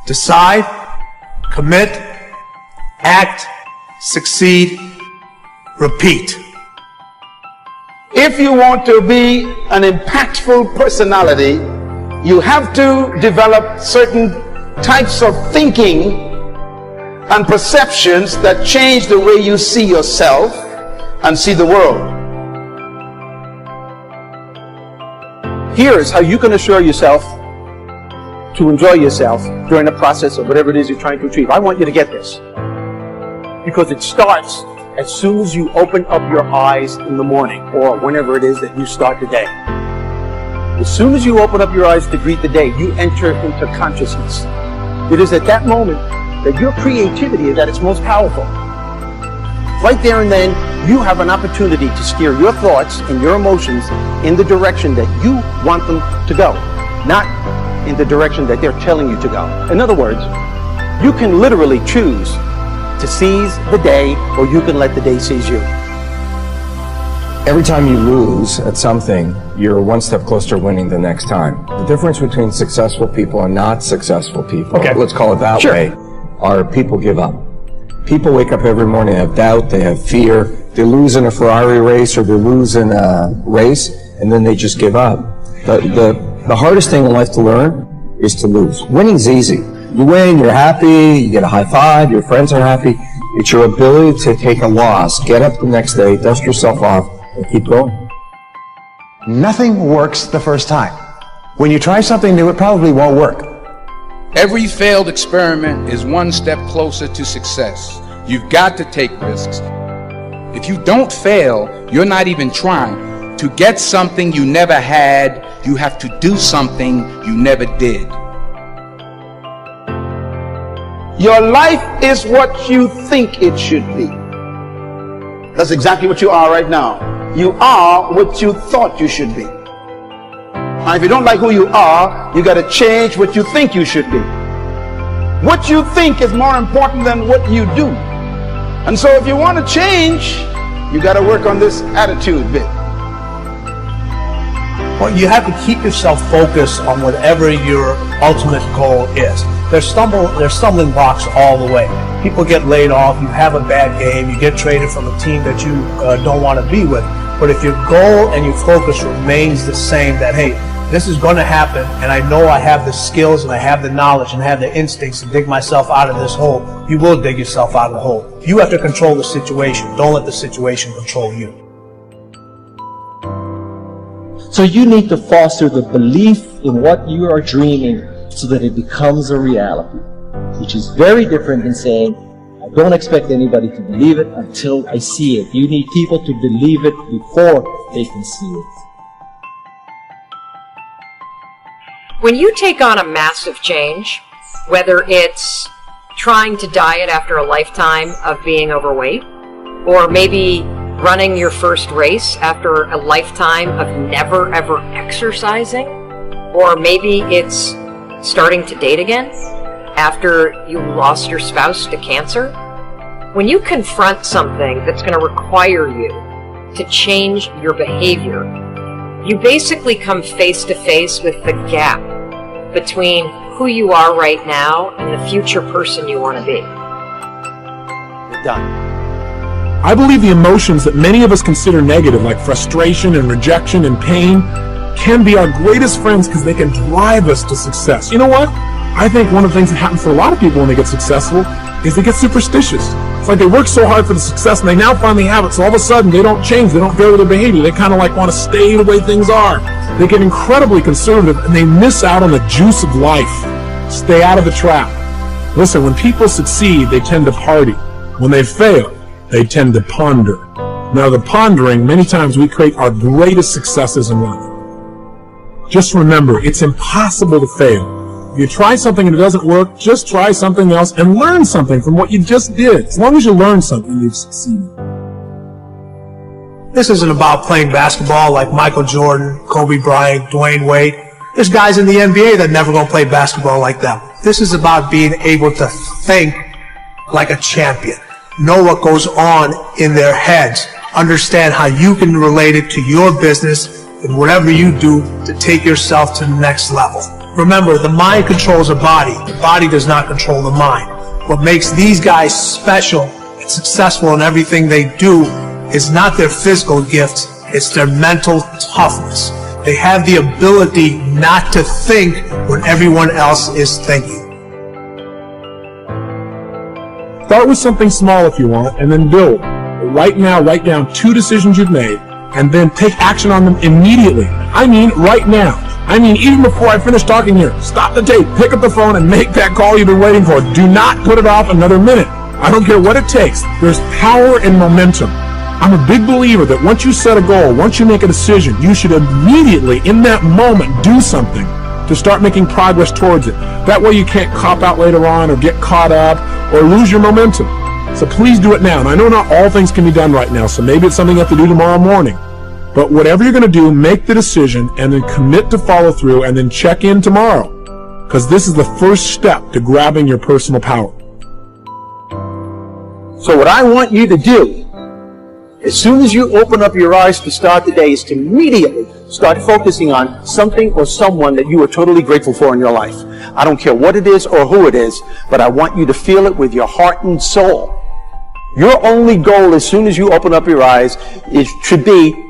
Decide, commit, act, succeed, repeat. If you want to be an impactful personality, you have to develop certain types of thinking and perceptions that change the way you see yourself and see the world. Here is how you can assure yourself to enjoy yourself during the process of whatever it is you're trying to achieve. I want you to get this, because it starts as soon as you open up your eyes in the morning, or whenever it is that you start the day. As soon as you open up your eyes to greet the day, you enter into consciousness. It is at that moment that your creativity is at its most powerful. Right there and then, you have an opportunity to steer your thoughts and your emotions in the direction that you want them to go, not in the direction that they're telling you to go. In other words, you can literally choose to seize the day, or you can let the day seize you. Every time you lose at something, you're one step closer to winning the next time. The difference between successful people and not successful people, let's call it that way, are people give up. People wake up every morning, they have doubt, they have fear, they lose in a Ferrari race or they lose in a race, and then they just give up. The hardest thing in life to learn is to lose. Winning's easy. You win, you're happy, you get a high five, your friends are happy. It's your ability to take a loss, get up the next day, dust yourself off, and keep going. Nothing works the first time. When you try something new, it probably won't work. Every failed experiment is one step closer to success. You've got to take risks. If you don't fail, you're not even trying. To get something you never had, you have to do something you never did. Your life is what you think it should be. That's exactly what you are right now. You are what you thought you should be. And if you don't like who you are, you got to change what you think you should be. What you think is more important than what you do. And so if you want to change, you got to work on this attitude bit. Well, you have to keep yourself focused on whatever your ultimate goal is. There's stumbling blocks all the way. People get laid off, you have a bad game, you get traded from a team that you don't want to be with. But if your goal and your focus remains the same, that, hey, this is going to happen, and I know I have the skills and I have the knowledge and I have the instincts to dig myself out of this hole, you will dig yourself out of the hole. You have to control the situation. Don't let the situation control you. So you need to foster the belief in what you are dreaming so that it becomes a reality, which is very different than saying, I don't expect anybody to believe it until I see it. You need people to believe it before they can see it. When you take on a massive change, whether it's trying to diet after a lifetime of being overweight, or maybe running your first race after a lifetime of never ever exercising, or maybe it's starting to date again after you lost your spouse to cancer, when you confront something that's going to require you to change your behavior, you basically come face to face with the gap between who you are right now and the future person you want to be. You're done. I believe the emotions that many of us consider negative, like frustration and rejection and pain, can be our greatest friends because they can drive us to success. You know what? I think one of the things that happens for a lot of people when they get successful is they get superstitious. It's like they work so hard for the success and they now finally have it, so all of a sudden they don't change, they don't vary their behavior, they kind of like want to stay the way things are. They get incredibly conservative and they miss out on the juice of life. Stay out of the trap. Listen, when people succeed, they tend to party. When they fail, they tend to ponder. Now, the pondering, many times we create our greatest successes in life. Just remember, it's impossible to fail. If you try something and it doesn't work, just try something else and learn something from what you just did. As long as you learn something, you've succeeded. This isn't about playing basketball like Michael Jordan, Kobe Bryant, Dwayne Wade. There's guys in the NBA that never gonna play basketball like them. This is about being able to think like a champion. Know what goes on in their heads. Understand how you can relate it to your business and whatever you do to take yourself to the next level. Remember, the mind controls the body. The body does not control the mind. What makes these guys special and successful in everything they do is not their physical gifts, it's their mental toughness. They have the ability not to think when everyone else is thinking. Start with something small if you want, and then build. Right now, write down 2 decisions you've made, and then take action on them immediately. I mean, right now. I mean, even before I finish talking here, stop the tape, pick up the phone, and make that call you've been waiting for. Do not put it off another minute. I don't care what it takes. There's power in momentum. I'm a big believer that once you set a goal, once you make a decision, you should immediately, in that moment, do something to start making progress towards it. That way you can't cop out later on or get caught up or lose your momentum. So please do it now. And I know not all things can be done right now, so maybe it's something you have to do tomorrow morning. But whatever you're going to do, make the decision and then commit to follow through and then check in tomorrow. Because this is the first step to grabbing your personal power. So what I want you to do, as soon as you open up your eyes to start the day, is to immediately start focusing on something or someone that you are totally grateful for in your life. I don't care what it is or who it is, but I want you to feel it with your heart and soul. Your only goal as soon as you open up your eyes should be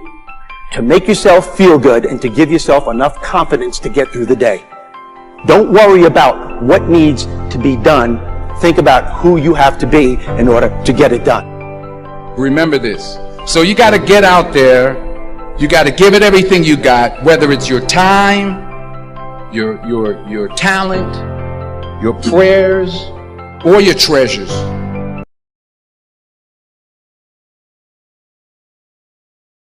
to make yourself feel good and to give yourself enough confidence to get through the day. Don't worry about what needs to be done. Think about who you have to be in order to get it done. Remember this. So you got to get out there. You got to give it everything you got, whether it's your time, your talent, your prayers, or your treasures.